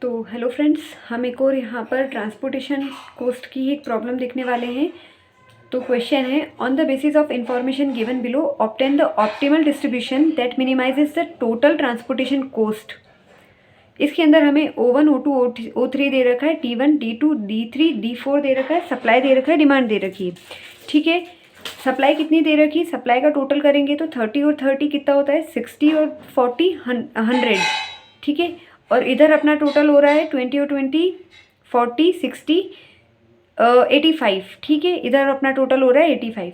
तो hello friends, हम एक और यहाँ पर ट्रांसपोर्टेशन कॉस्ट की एक प्रॉब्लम देखने वाले हैं। तो क्वेश्चन है, on the basis of information given below obtain the optimal distribution that minimises the total transportation cost. इसके अंदर हमें O1 O2 O3 दे रखा है, T1 D2 D3 D4 दे रखा है, सप्लाई दे रखा है, डिमांड दे रखी है। ठीक है, सप्लाई कितनी दे रखी है? सप्लाई का टोटल करेंगे तो 30 और 30 कितना होता है? 60 और 40 100। ठीक है, और इधर अपना टोटल हो रहा है 20 और 20 40 60 85। ठीक है, इधर अपना टोटल हो रहा है 85।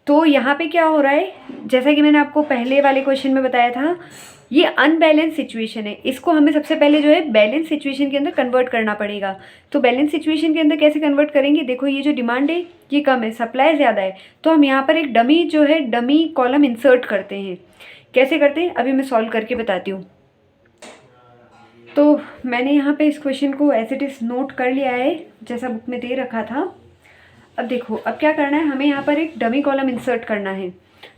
तो यहाँ पे क्या हो रहा है, जैसा कि मैंने आपको पहले वाले क्वेश्चन में बताया था, ये अनबैलेंस सिचुएशन है। इसको हमें सबसे पहले जो है बैलेंस सिचुएशन के अंदर कन्वर्ट करना पड़ेगा। तो बैलेंस सिचुएशन के अंदर कैसे कन्वर्ट करेंगे? देखो, ये जो डिमांड है ये कम है, सप्लाई ज़्यादा है, तो हम यहाँ पर एक डमी जो है डमी कॉलम इंसर्ट करते हैं। कैसे करते हैं अभी मैं सॉल्व करके बताती हूँ। तो मैंने यहाँ पे इस क्वेश्चन को एज इट इज़ नोट कर लिया है जैसा बुक में दे रखा था। अब देखो, अब क्या करना है, हमें यहाँ पर एक डमी कॉलम इंसर्ट करना है।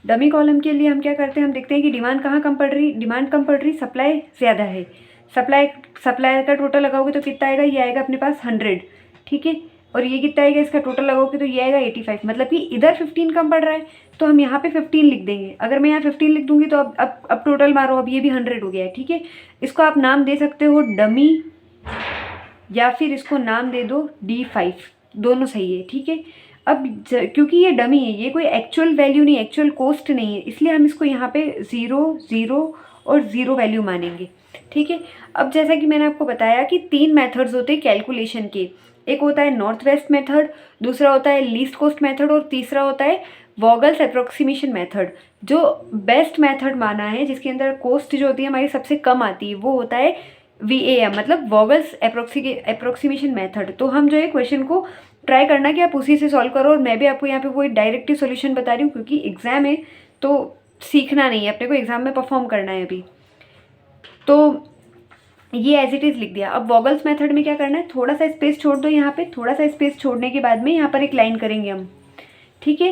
डमी कॉलम के लिए हम क्या करते हैं, हम देखते हैं कि डिमांड कहाँ कम पड़ रही, डिमांड कम पड़ रही, सप्लाई ज़्यादा है। सप्लाई का टोटल लगाओगे तो कितना आएगा? ये आएगा अपने पास 100। ठीक है, और ये कितना आएगा? इसका टोटल लगाओगे तो ये आएगा 85। मतलब कि इधर 15 कम पड़ रहा है, तो हम यहाँ पे 15 लिख देंगे। अगर मैं यहाँ 15 लिख दूंगी तो अब टोटल मारो, अब ये भी 100 हो गया है। ठीक है, इसको आप नाम दे सकते हो डमी, या फिर इसको नाम दे दो D5, दोनों सही है। ठीक है, अब क्योंकि ये डमी है, ये कोई एक्चुअल वैल्यू नहीं, एक्चुअल कॉस्ट नहीं है, इसलिए हम इसको यहाँ पे 0 0 और 0 वैल्यू मानेंगे। ठीक है, अब जैसा कि मैंने आपको बताया कि 3 मेथड्स होते हैं कैलकुलेशन के। एक होता है नॉर्थ वेस्ट मेथड, दूसरा होता है लीस्ट कॉस्ट मेथड, और तीसरा होता है वॉगल्स अप्रोक्सीमेशन मेथड। जो बेस्ट मेथड माना है, जिसके अंदर कॉस्ट जो होती है हमारी सबसे कम आती है, वो होता है VAM, मतलब वॉगल्स अप्रोक्सीमेशन मेथड। तो हम जो है क्वेश्चन को ट्राई करना कि आप उसी से सॉल्व करो, और मैं भी आपको यहाँ पे कोई डायरेक्ट सॉल्यूशन बता रही हूँ, क्योंकि एग्जाम है तो सीखना नहीं है, अपने को एग्जाम में परफॉर्म करना है अभी। तो ये एज इट इज़ लिख दिया। अब वॉगल्स मेथड में क्या करना है, थोड़ा सा स्पेस छोड़ दो यहाँ पे, थोड़ा सा स्पेस छोड़ने के बाद में यहाँ पर एक लाइन करेंगे हम। ठीक है,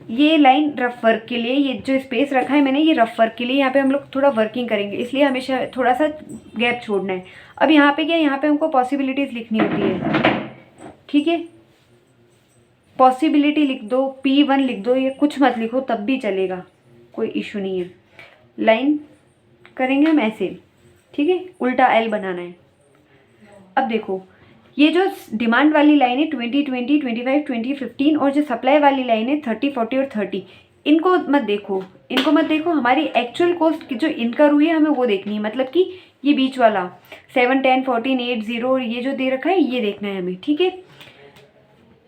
ये लाइन रफ वर्क के लिए, ये जो स्पेस रखा है मैंने, ये रफ वर्क के लिए, यहाँ पे हम लोग थोड़ा वर्किंग करेंगे, इसलिए हमेशा थोड़ा सा गैप छोड़ना है। अब यहाँ पे क्या, यहाँ पे हमको पॉसिबिलिटीज़ लिखनी होती है। ठीक है, पॉसिबिलिटी लिख दो, P1 लिख दो, ये कुछ मत लिखो तब भी चलेगा, कोई इशू नहीं है। लाइन करेंगे हम ऐसे। ठीक है, उल्टा L बनाना है। अब देखो, ये जो डिमांड वाली लाइन है 20 20 25 20 15, और जो सप्लाई वाली लाइन है 30 40 और 30, इनको मत देखो, इनको मत देखो। हमारी एक्चुअल कॉस्ट की जो इनकर हुई है हमें वो देखनी है, मतलब कि ये बीच वाला 7 10 14 8 0 और ये जो दे रखा है ये देखना है हमें। ठीक है,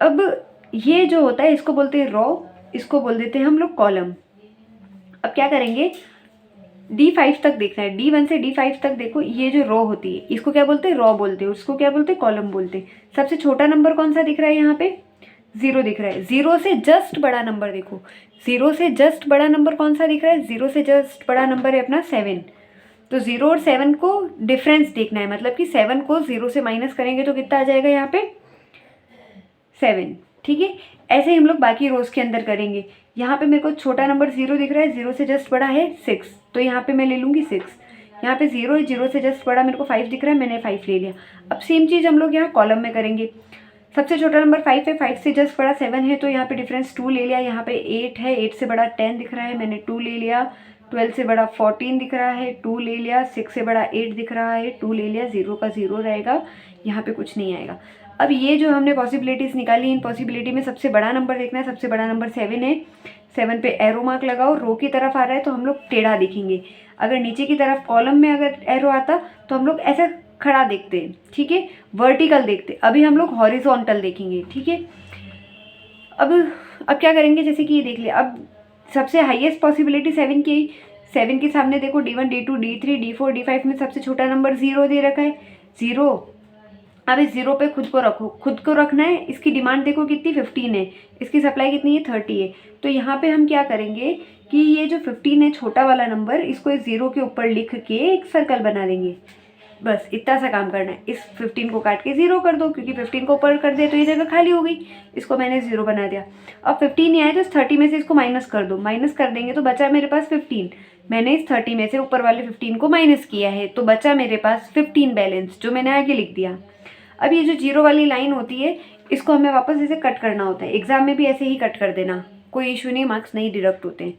अब ये जो होता है इसको बोलते हैं रो, इसको बोल देते हैं हम लोग कॉलम। अब क्या करेंगे, D5 तक देखना है, D1 से D5 तक देखो, ये जो रो होती है इसको क्या बोलते हैं? रो बोलते हैं। उसको क्या बोलते हैं? कॉलम बोलते हैं। सबसे छोटा नंबर कौन सा दिख रहा है यहाँ पे? 0 दिख रहा है। 0 से जस्ट बड़ा नंबर देखो, 0 से जस्ट बड़ा नंबर कौन सा दिख रहा है? 0 से जस्ट बड़ा नंबर है अपना 7। तो 0 और 7 को डिफरेंस देखना है, मतलब कि 7 को 0 से माइनस करेंगे तो कितना आ जाएगा यहाँ पे? 7। ठीक है, ऐसे ही हम लोग बाकी रोज के अंदर करेंगे। यहाँ पे मेरे को छोटा नंबर 0 दिख रहा है, 0 से जस्ट बड़ा है 6, तो यहाँ पे मैं ले लूँगी 6। यहाँ पे 0 है, 0 से जस्ट बड़ा मेरे को 5 दिख रहा है, मैंने 5 ले लिया। अब सेम चीज़ हम लोग यहाँ कॉलम में करेंगे। सबसे छोटा नंबर 5 है, 5 से जस्ट बड़ा 7 है, तो यहाँ पे डिफरेंस 2 ले लिया। यहाँ पे 8 है, 8 से बड़ा 10 दिख रहा है, मैंने 2 ले लिया। 12 से बड़ा 14 दिख रहा है, 2 ले लिया। 6 से बड़ा 8 दिख रहा है, 2 ले लिया। 0 का 0 रहेगा, यहाँ पे कुछ नहीं आएगा। अब ये जो हमने पॉसिबिलिटीज़ निकाली, इन पॉसिबिलिटी में सबसे बड़ा नंबर देखना है। सबसे बड़ा नंबर 7 है, 7 पे एरो मार्क लगाओ। रो की तरफ आ रहा है तो हम लोग टेढ़ा देखेंगे। अगर नीचे की तरफ कॉलम में अगर एरो आता तो हम लोग ऐसा खड़ा देखते हैं। ठीक है, वर्टिकल देखते। अभी हम लोग हॉरिजॉन्टल देखेंगे। ठीक है, अब क्या करेंगे, जैसे कि ये देख लिया। अब सबसे हाईएस्ट पॉसिबिलिटी 7 की, 7 के सामने देखो D1 D2 D3 D4 D5 में सबसे छोटा नंबर 0 दे रखा है, 0। अब इस 0 पे खुद को रखो, खुद को रखना है। इसकी डिमांड देखो कितनी, 15 है, इसकी सप्लाई कितनी है, 30 है। तो यहाँ पे हम क्या करेंगे कि ये जो 15 है छोटा वाला नंबर, इसको इस 0 के ऊपर लिख के एक सर्कल बना देंगे। बस इतना सा काम करना है। इस 15 को काट के 0 कर दो, क्योंकि 15 को ऊपर कर दिया तो ये जगह खाली हो गई, इसको मैंने 0 बना दिया। अब 15 नहीं आए तो इस 30 में से इसको माइनस कर दो, माइनस कर देंगे तो बचा मेरे पास 15। मैंने इस 30 में से ऊपर वाले 15 को माइनस किया है, तो बचा मेरे पास 15 बैलेंस, जो मैंने आगे लिख दिया। अब ये जो जीरो वाली लाइन होती है, इसको हमें वापस ऐसे कट करना होता है। एग्जाम में भी ऐसे ही कट कर देना, कोई इशू नहीं, मार्क्स नहीं डिडक्ट होते हैं।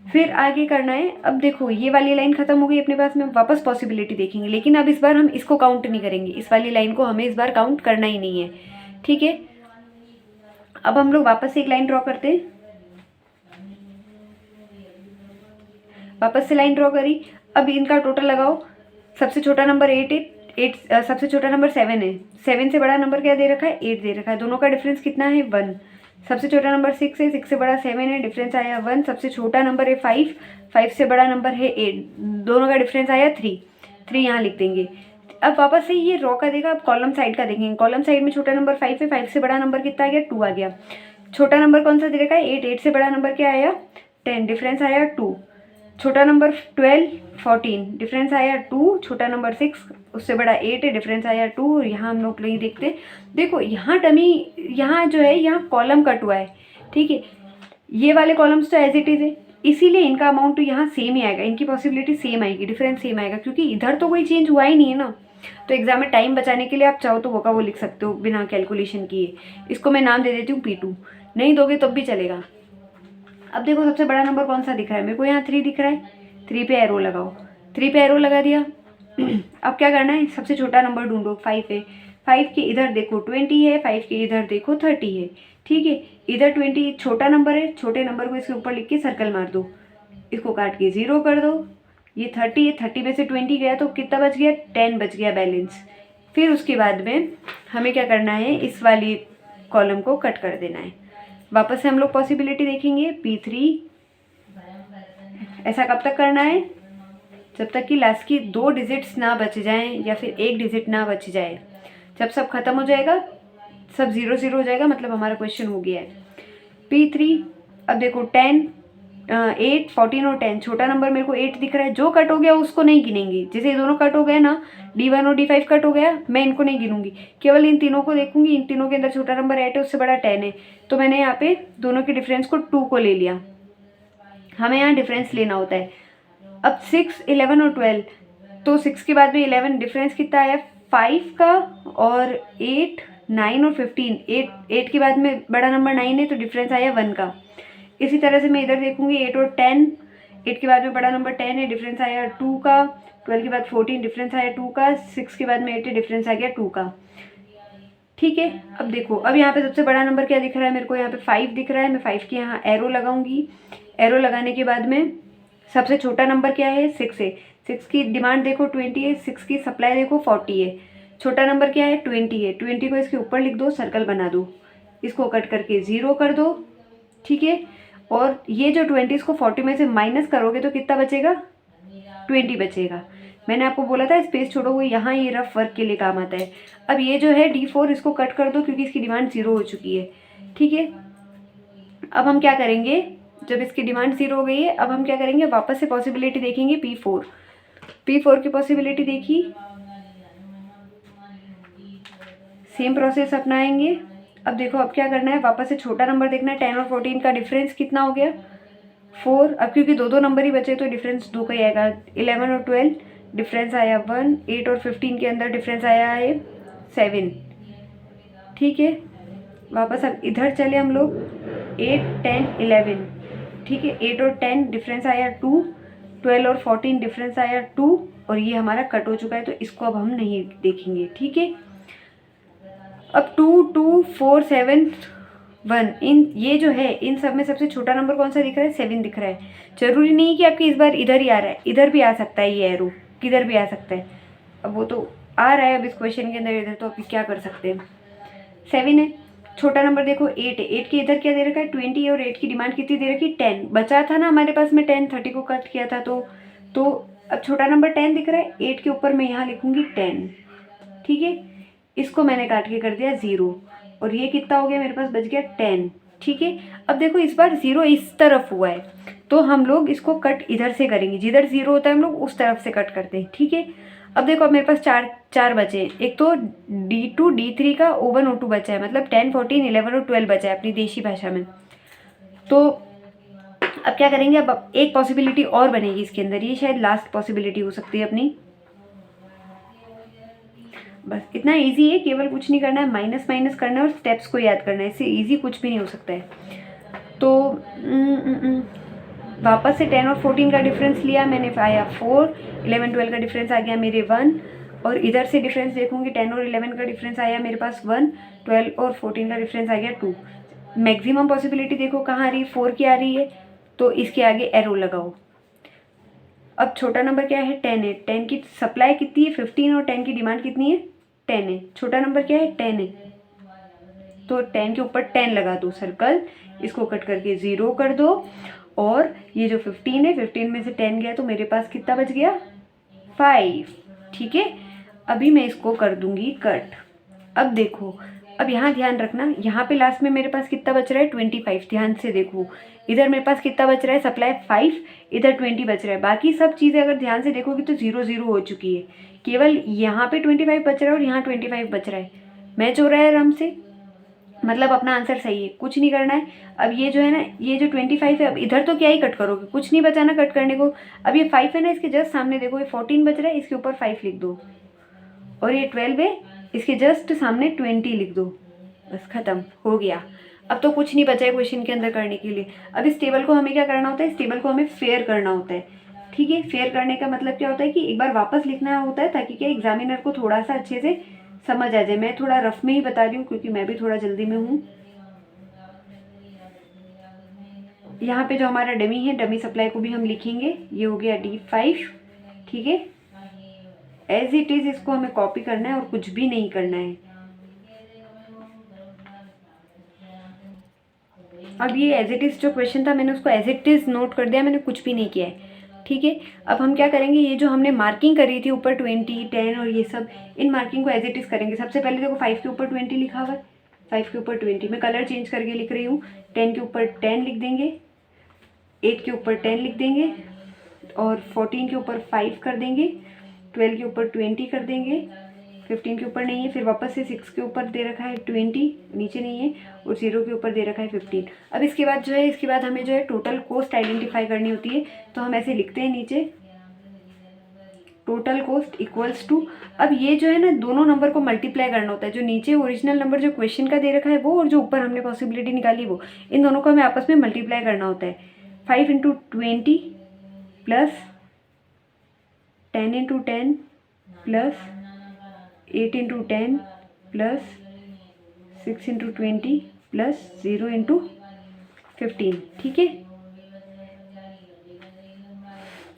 फिर आगे करना है। अब देखो ये वाली लाइन खत्म हो गई अपने पास में, वापस पॉसिबिलिटी देखेंगे, लेकिन अब इस बार हम इसको काउंट नहीं करेंगे, इस वाली लाइन को हमें इस बार काउंट करना ही नहीं है, ठीक है। अब हम लोग वापस से एक लाइन ड्रॉ करते हैं, वापस से लाइन ड्रॉ करी। अब इनका टोटल लगाओ। सबसे छोटा नंबर 8 है, 8 सबसे छोटा नंबर 7 है, 7 से बड़ा नंबर क्या दे रखा है, 8 दे रखा है। दोनों का डिफरेंस कितना है, 1। सबसे छोटा नंबर 6 है, 6 से बड़ा 7 है, डिफरेंस आया 1। सबसे छोटा नंबर है 5, 5 से बड़ा नंबर है 8, दोनों का डिफरेंस आया 3, 3 यहाँ लिख देंगे। अब वापस से ये रॉ का देगा, अब कॉलम साइड का देखेंगे। कॉलम साइड में छोटा नंबर 5 है, 5 से बड़ा नंबर कितना आ गया, 2 आ गया। छोटा नंबर कौन सा दे रखा है, 8, 8 से बड़ा नंबर क्या आया, 10, डिफरेंस आया 2। छोटा नंबर 12, 14, डिफरेंस आया 2। छोटा नंबर 6, उससे बड़ा 8 है, डिफरेंस आया 2। और यहाँ हम लोग नहीं देखते, देखो यहाँ डमी, यहाँ जो है यहाँ कॉलम कट हुआ है, ठीक है। ये वाले कॉलम्स तो एज इट इज़ है, इसीलिए इनका अमाउंट तो यहाँ सेम ही आएगा, इनकी पॉसिबिलिटी सेम आएगी, डिफरेंस सेम आएगा, क्योंकि इधर तो कोई चेंज हुआ ही नहीं है ना। तो एग्जाम में टाइम बचाने के लिए आप चाहो तो वो का वो लिख सकते हो बिना कैलकुलेशन किए। इसको मैं नाम दे देती हूँ P2, नहीं दोगे तब भी चलेगा। अब देखो सबसे बड़ा नंबर कौन सा दिख रहा है, मेरे को यहाँ 3 दिख रहा है, 3 पे एरो लगाओ, 3 पे एरो लगा दिया। अब क्या करना है, सबसे छोटा नंबर ढूंढो, 5 है, 5 के इधर देखो 20 है, 5 के इधर देखो 30 है, ठीक है। इधर 20 छोटा नंबर है, छोटे नंबर को इसके ऊपर लिख के सर्कल मार दो, इसको काट के 0 कर दो। ये 30 है, 30 में से 20 गया तो कितना बच गया, 10 बच गया बैलेंस। फिर उसके बाद में हमें क्या करना है, इस वाली कॉलम को कट कर देना है। वापस से हम लोग पॉसिबिलिटी देखेंगे, P3। ऐसा कब तक करना है, जब तक कि लास्ट की 2 डिजिट्स ना बच जाएं या फिर 1 डिजिट ना बच जाए। जब सब खत्म हो जाएगा, सब 0 0 हो जाएगा, मतलब हमारा क्वेश्चन हो गया है। P3। अब देखो 10, 8, 14 और 10, छोटा नंबर मेरे को 8 दिख रहा है, जो कट हो गया उसको नहीं गिनेंगे। जैसे ये दोनों कट हो गए ना, D1 और D5 कट हो गया, मैं इनको नहीं गिनूंगी, केवल इन तीनों को देखूंगी। इन तीनों के अंदर छोटा नंबर 8 है, उससे बड़ा 10 है, तो मैंने यहाँ पे दोनों के डिफरेंस को 2 को ले लिया। हमें यहाँ डिफरेंस लेना होता है। अब 6, 11 और 12, तो 6 के बाद में 11, डिफरेंस कितना आया 5 का, और 8, 9 और 15, 8 के बाद में बड़ा नंबर 9 है, तो डिफरेंस आया 1 का। इसी तरह से मैं इधर देखूंगी 8 और 10, 8 के बाद में बड़ा नंबर 10 है, डिफरेंस आया 2 का। 12 के बाद 14, डिफरेंस आया 2 का। 6 के बाद में 8 है, डिफरेंस आ गया 2 का, ठीक है। अब देखो, अब यहाँ पे सबसे बड़ा नंबर क्या दिख रहा है मेरे को, यहाँ पे 5 दिख रहा है, मैं 5 की यहाँ एरो लगाऊंगी। एरो लगाने के बाद में सबसे छोटा नंबर क्या है, 6 है, 6 की डिमांड देखो 20 है, 6 की सप्लाई देखो 40 है। छोटा नंबर क्या है, 20 है, 20 को इसके ऊपर लिख दो, सर्कल बना दो, इसको कट करके 0 कर दो, ठीक है। और ये जो 20 इसको 40 में से माइनस करोगे तो कितना बचेगा, 20 बचेगा। मैंने आपको बोला था स्पेस छोड़ो, वो यहाँ ये रफ वर्क के लिए काम आता है। अब ये जो है D4 इसको कट कर दो, क्योंकि इसकी डिमांड 0 हो चुकी है, ठीक है। अब हम क्या करेंगे, जब इसकी डिमांड 0 हो गई है, अब हम क्या करेंगे, वापस से पॉसिबिलिटी देखेंगे P4। P4 की पॉसिबिलिटी देखी, सेम प्रोसेस अपनाएंगे। अब देखो अब क्या करना है, वापस से छोटा नंबर देखना है, 10 और 14 का डिफरेंस कितना हो गया, 4। अब क्योंकि दो नंबर ही बचे तो डिफरेंस 2 का ही आएगा। 11 और 12, डिफरेंस आया 1। 8 और 15 के अंदर डिफरेंस आया है 7, ठीक है। वापस अब इधर चले हम लोग, 8, 10, 11, ठीक है। 8 और 10 डिफरेंस आया 2, 12 और 14 डिफरेंस आया 2, और ये हमारा कट हो चुका है, तो इसको अब हम नहीं देखेंगे, ठीक है। अब 2, 2, 4, 7, 1, इन ये जो है इन सब में सबसे छोटा नंबर कौन सा दिख रहा है, 7 दिख रहा है। जरूरी नहीं कि आपकी इस बार इधर ही आ रहा है, इधर भी आ सकता है, ये एरो किधर भी आ सकता है। अब वो तो आ रहा है अब इस क्वेश्चन के अंदर इधर, तो अभी क्या कर सकते हैं। 7 है, छोटा नंबर देखो 8 है, 8 के इधर क्या दे रखा है, 20, और 8 की डिमांड कितनी दे रखी है, 10 बचा था ना हमारे पास में, 10, 30 को कट किया था, तो अब छोटा नंबर 10 दिख रहा है, 8 के ऊपर मैं यहाँ लिखूंगी 10, ठीक है। इसको मैंने काट के कर दिया 0, और ये कितना हो गया मेरे पास, बच गया 10, ठीक है। अब देखो इस बार 0 इस तरफ हुआ है, तो हम लोग इसको कट इधर से करेंगे, जिधर 0 होता है हम लोग उस तरफ से कट करते हैं, ठीक है। अब देखो अब मेरे पास चार बचे हैं, एक तो D2, D3 का O1, O2 बचा है, मतलब 10, 14, 11 और 12 बचा है अपनी देशी भाषा में। तो अब क्या करेंगे, अब एक पॉसिबिलिटी और बनेगी इसके अंदर, ये शायद लास्ट पॉसिबिलिटी हो सकती है अपनी। बस इतना इजी है, केवल कुछ नहीं करना है, माइनस माइनस करना है और स्टेप्स को याद करना है, इससे इजी कुछ भी नहीं हो सकता है। तो वापस से 10 और 14 का डिफरेंस लिया मैंने, आया 4, 11 12 का डिफरेंस आ गया मेरे 1, और इधर से डिफरेंस देखूंगी 10 और 11 का डिफरेंस आया मेरे पास 1, 12 और 14 का डिफरेंस आ गया 2। मैक्सिमम पॉसिबिलिटी देखो कहाँ आ रही है, 4 की आ रही है, तो इसके आगे एरो लगाओ। अब छोटा नंबर क्या है, 10 है, 10 की सप्लाई कितनी है 15, और 10 की डिमांड कितनी है 10 है। छोटा नंबर क्या है 10 है, तो 10 के ऊपर 10 लगा दो सर्कल, इसको कट करके 0 कर दो, और ये जो 15 है, 15 में से 10 गया तो मेरे पास कितना बच गया 5। ठीक है, अभी मैं इसको कर दूंगी कट। अब देखो, अब यहाँ ध्यान रखना, यहाँ पे लास्ट में मेरे पास कितना बच रहा है 25। ध्यान से देखो, इधर मेरे पास कितना बच रहा है सप्लाई 5, इधर 20 बच रहा है। बाकी सब चीज़ें अगर ध्यान से देखोगे तो 0 0 हो चुकी है, केवल यहाँ पे 25 बच रहा है और यहाँ 25 बच रहा है। मैच हो रहा है आराम से, मतलब अपना आंसर सही है, कुछ नहीं करना है। अब ये जो है ना, ये जो 25 है, अब इधर तो क्या ही कट करोगे, कुछ नहीं बचाना कट करने को। अब ये 5 है ना, इसके जस्ट सामने देखो ये 14 बच रहा है, इसके ऊपर 5 लिख दो, और ये 12 है, इसके जस्ट सामने 20 लिख दो, बस खत्म हो गया। अब तो कुछ नहीं बचा है क्वेश्चन के अंदर करने के लिए। अब इस टेबल को हमें क्या करना होता है, इस टेबल को हमें फेयर करना होता है। ठीक है, फेयर करने का मतलब क्या होता है कि एक बार वापस लिखना होता है, ताकि क्या एग्जामिनर को थोड़ा सा अच्छे से समझ आ जाए। मैं थोड़ा रफ में ही बता रही हूँ क्योंकि मैं भी थोड़ा जल्दी में हूँ। यहाँ पे जो हमारा डमी है, डमी सप्लाई को भी हम लिखेंगे, ये हो गया D5। ठीक है, एज इट इज इसको हमें कॉपी करना है और कुछ भी नहीं करना है। अब ये एज इट इज जो क्वेश्चन था, मैंने उसको एज इट इज नोट कर दिया, मैंने कुछ भी नहीं किया है। ठीक है, अब हम क्या करेंगे, ये जो हमने मार्किंग करी थी ऊपर 20, 10 और ये सब, इन मार्किंग को एज इट इज करेंगे। सबसे पहले देखो 5 के ऊपर 20 लिखा हुआ है, 5 के ऊपर 20, मैं कलर चेंज करके लिख रही हूँ। 10 के ऊपर 10 लिख देंगे, 8 के ऊपर 10 लिख देंगे, और 14 के ऊपर 5 कर देंगे, 12 के ऊपर 20 कर देंगे, 15 के ऊपर नहीं है, फिर वापस से 6 के ऊपर दे रखा है 20, नीचे नहीं है, और 0 के ऊपर दे रखा है 15। अब इसके बाद जो है, इसके बाद हमें जो है टोटल कॉस्ट आइडेंटिफाई करनी होती है। तो हम ऐसे लिखते हैं नीचे, टोटल कॉस्ट इक्वल्स टू, अब ये जो है ना, दोनों नंबर को मल्टीप्लाई करना होता है। जो नीचे ओरिजिनल नंबर जो क्वेश्चन का दे रखा है वो, और जो ऊपर हमने पॉसिबिलिटी निकाली वो, इन दोनों को हमें आपस में मल्टीप्लाई करना होता है। 5 × 20 प्लस 10 × 10 प्लस 8 × 10 प्लस 6 × 20 प्लस 0 × 15। ठीक है,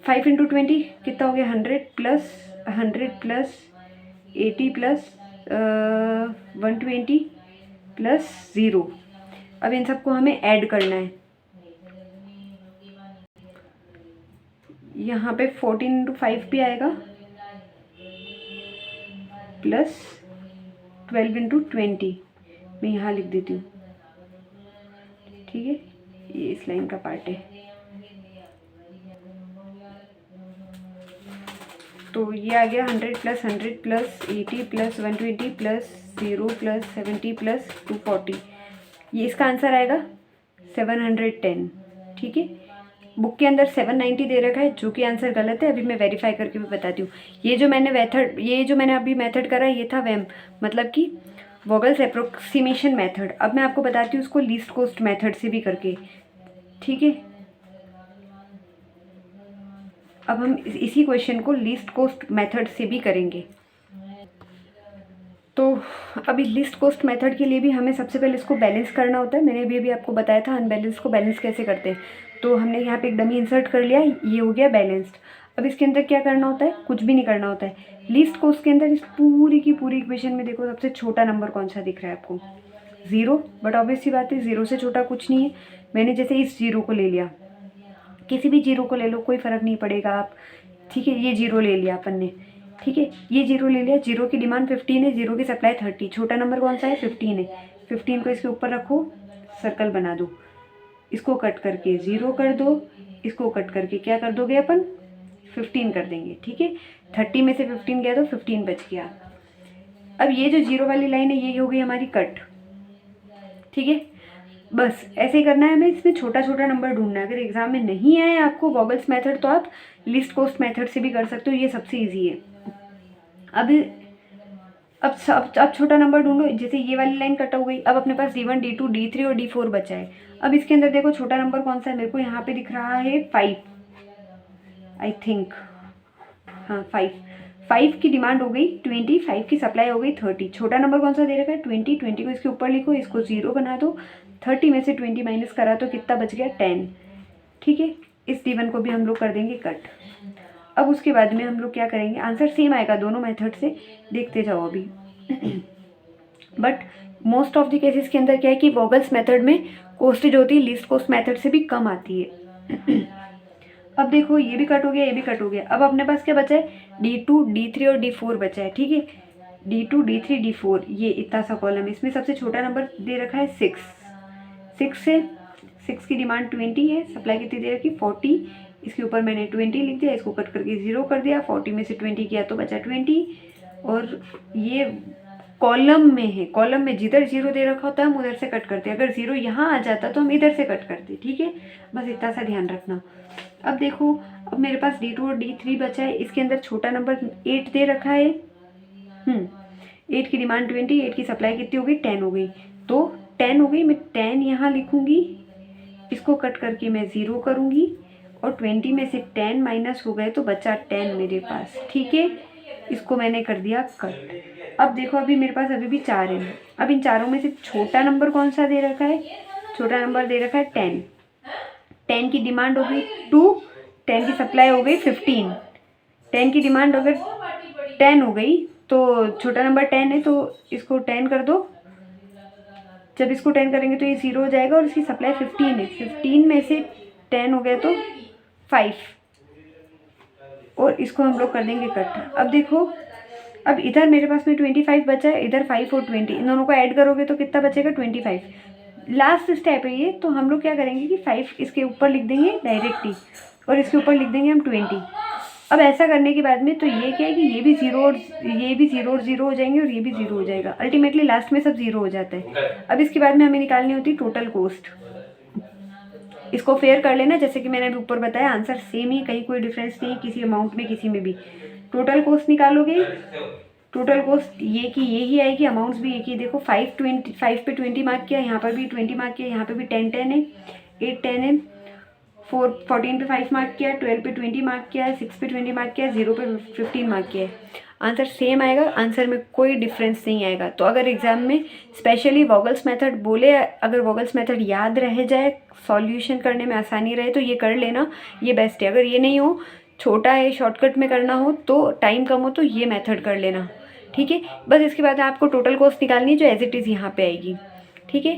5 × 20 कितना हो गया 100 प्लस 100 प्लस 80 प्लस 120 प्लस 0। अब इन सबको हमें ऐड करना है। यहाँ पे 14 × 5 भी आएगा, प्लस 12 × 20, मैं यहाँ लिख देती हूँ। ठीक है, ये इस लाइन का पार्ट है। तो ये आ गया 100 plus 100 plus 80 plus 120 plus 0 plus 70 plus 240, ये इसका आंसर आएगा 710। ठीक है, बुक के अंदर 790 दे रखा है, जो कि आंसर गलत है। अभी मैं वेरीफाई करके भी बताती हूँ। ये जो मैंने अभी मेथड करा, ये था वैम, मतलब कि वोगल्स अप्रोक्सीमेशन मेथड। अब मैं आपको बताती हूँ उसको लीस्ट कॉस्ट मेथड से भी करके। ठीक है, अब हम इसी क्वेश्चन को लीस्ट कॉस्ट मेथड से भी करेंगे। तो अभी लिस्ट कॉस्ट मेथड के लिए भी हमें सबसे पहले इसको बैलेंस करना होता है। मैंने अभी आपको बताया था अनबैलेंस को बैलेंस कैसे करते हैं। तो हमने यहाँ पे एक डमी इंसर्ट कर लिया, ये हो गया बैलेंस्ड। अब इसके अंदर क्या करना होता है, कुछ भी नहीं करना होता है। लिस्ट कॉस्ट के अंदर इस पूरी की पूरी इक्वेशन में देखो सबसे छोटा नंबर कौन सा दिख रहा है आपको, 0। बट ऑब्वियस सी बात है 0 से छोटा कुछ नहीं है। मैंने जैसे इस 0 को ले लिया, किसी भी 0 को ले लो, कोई फ़र्क नहीं पड़ेगा आप। ठीक है, ये 0 ले लिया अपन ने। ठीक है, ये 0 ले लिया, 0 की डिमांड 15 है, 0 की सप्लाई 30। छोटा नंबर कौन सा है 15 है। 15 को इसके ऊपर रखो, सर्कल बना दो, इसको कट करके 0 कर दो, इसको कट करके क्या कर दोगे अपन 15 कर देंगे। ठीक है, 30 में से 15 गया तो 15 बच गया। अब ये जो 0 वाली लाइन है ये हो गई हमारी कट। ठीक है, बस ऐसे ही करना है हमें, इसमें छोटा छोटा नंबर ढूंढना है। अगर एग्जाम में नहीं आए आपको वॉगल्स मेथड तो आप लीस्ट कॉस्ट मेथड से भी कर सकते हो, ये सबसे ईजी है। अब छोटा नंबर ढूंढो, जैसे ये वाली लाइन कट हो गई, अब अपने पास D1 D2 D3 और D4 बचा है। अब इसके अंदर देखो छोटा नंबर कौन सा है, मेरे को यहाँ पे दिख रहा है 5 आई थिंक, हाँ 5 की डिमांड हो गई 20, 5 की सप्लाई हो गई 30। छोटा नंबर कौन सा दे रखा है 20, 20 को इसके ऊपर लिखो, इसको 0 बना दो, 30 में से 20 माइनस करा तो कितना बच गया 10। ठीक है, इस D1 को भी हम लोग कर देंगे कट। अब उसके बाद में हम लोग क्या करेंगे, आंसर सेम आएगा दोनों मेथड से, देखते जाओ अभी। But most of the cases के अंदर क्या है कि वॉगल्स मेथड में कोस्टेज होती है लीस्ट कॉस्ट मेथड से भी कम आती है। अब देखो ये भी कट हो गया, ये भी कट हो गया। अब अपने पास क्या बचा है, D2 D3 और D4 बचा है। ठीक है, D2 D3 D4, ये इतना सा कॉलम, इसमें सबसे छोटा नंबर दे रखा है 6 की डिमांड 20 है, सप्लाई कितनी दे रखी 40, इसके ऊपर मैंने 20 लिख दिया, इसको कट करके 0 कर दिया, 40 में से 20 किया तो बचा 20। और ये कॉलम में है, कॉलम में जिधर 0 दे रखा होता है हम उधर से कट करते हैं, अगर 0 यहाँ आ जाता तो हम इधर से कट करते। ठीक है, बस इतना सा ध्यान रखना। अब देखो, अब मेरे पास D2 और D3 बचा है, इसके अंदर छोटा नंबर 8 दे रखा है। 8 की डिमांड 20, 8 की सप्लाई कितनी हो गई 10 हो गई, तो 10 हो गई, मैं 10 यहाँ लिखूँगी, इसको कट करके मैं 0 करूँगी, और 20 में से 10 माइनस हो गए तो बचा 10 मेरे पास। ठीक है, इसको मैंने कर दिया कट। अब देखो अभी मेरे पास अभी भी 4 है, अब इन चारों में से छोटा नंबर कौन सा दे रखा है, छोटा नंबर दे रखा है 10। 10 की डिमांड हो गई 2, 10 की सप्लाई हो गई 15। 10 की डिमांड अगर 10 हो गई तो छोटा नंबर 10 है तो इसको 10 कर दो, जब इसको 10 करेंगे तो ये 0 हो जाएगा, और इसकी सप्लाई 15 है, 15 में से 10 हो गया तो 5, और इसको हम लोग कर देंगे कट। अब देखो, अब इधर मेरे पास में 25 बचा है, इधर 5 और 20, इन दोनों को ऐड करोगे तो कितना बचेगा 25। लास्ट स्टेप है ये, तो हम लोग क्या करेंगे कि 5 इसके ऊपर लिख देंगे डायरेक्टली, और इसके ऊपर लिख देंगे हम 20। अब ऐसा करने के बाद में तो ये क्या है कि ये भी 0 और ये भी 0 और 0 हो जाएंगे, और ये भी 0 हो जाएगा, अल्टीमेटली लास्ट में सब 0 हो जाता है। अब इसके बाद में हमें निकालनी होती है टोटल कॉस्ट, इसको फेयर कर लेना, जैसे कि मैंने अभी ऊपर बताया आंसर सेम ही, कहीं कोई डिफरेंस नहीं किसी अमाउंट में किसी में भी। टोटल कॉस्ट निकालोगे, टोटल कॉस्ट ये की ये ही आएगी, अमाउंट्स भी एक ही। देखो 5 पे 20 मार्क किया, यहाँ पर भी 20 मार्क किया, यहाँ पे भी 10 10 है, 8 10 है, 14 पे 5 मार्क किया, 12 पे 20 मार्क किया है, 6 पे 20 मार्क किया है, 0 पे 15 मार्क किया है। आंसर सेम आएगा, आंसर में कोई डिफरेंस नहीं आएगा। तो अगर एग्जाम में स्पेशली वॉगल्स मेथड बोले, अगर वॉगल्स मेथड याद रह जाए, सॉल्यूशन करने में आसानी रहे तो ये कर लेना, ये बेस्ट है। अगर ये नहीं हो, छोटा है, शॉर्टकट में करना हो, तो टाइम कम हो तो ये मेथड कर लेना। ठीक है, बस इसके बाद आपको टोटल कॉस्ट निकालनी है जो एज इट इज़ यहाँ पे आएगी। ठीक है,